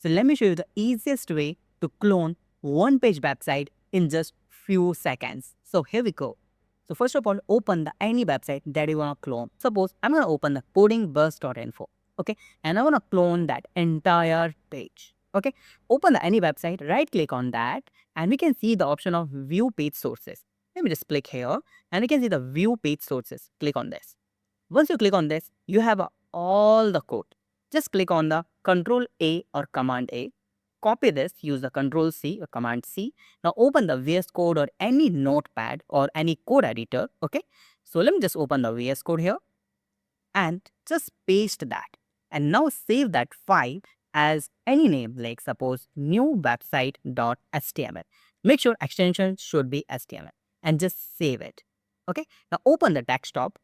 So let me show you the easiest way to clone one-page website in just few seconds. So here we go. So first of all, open the any website that you want to clone. Suppose I'm going to open the codingbuzz.info, okay? And I want to clone that entire page, okay? Open the any website, right click on that, and we can see the option of view page sources. Let me just click here, and we can see the view page sources. Click on this. Once you click on this, you have all the code. Just click on the Control A or Command A. Copy this, use the Control C or Command C. Now open the VS Code or any notepad or any code editor. Okay. So let me just open the VS Code here and just paste that. And now save that file as any name, like suppose new website.html. Make sure extension should be HTML and just save it. Okay. Now open the desktop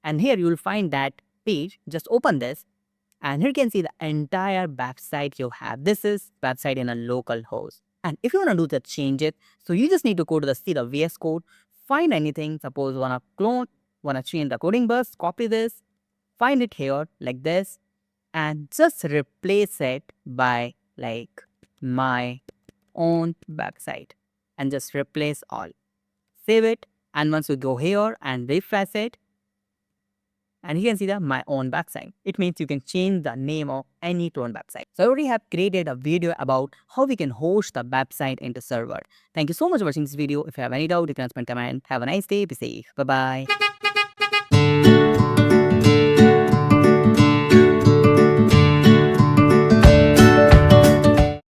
and here you will find that page. Just open this and here you can see the entire website you have. This is website in a local host. And if you want to do the change it, so you just need to go to the see the VS Code, find anything, suppose want to clone, want to change the coding bus, copy this, find it here like this, and just replace it by like my own website and just replace all. Save it, and once you go here and refresh it, and you can see the my own website. It means you can change the name of any clone website. So I already have created a video about how we can host the website into server. Thank you so much for watching this video. If you have any doubt, you can comment. Have a nice day. Be safe. Bye-bye.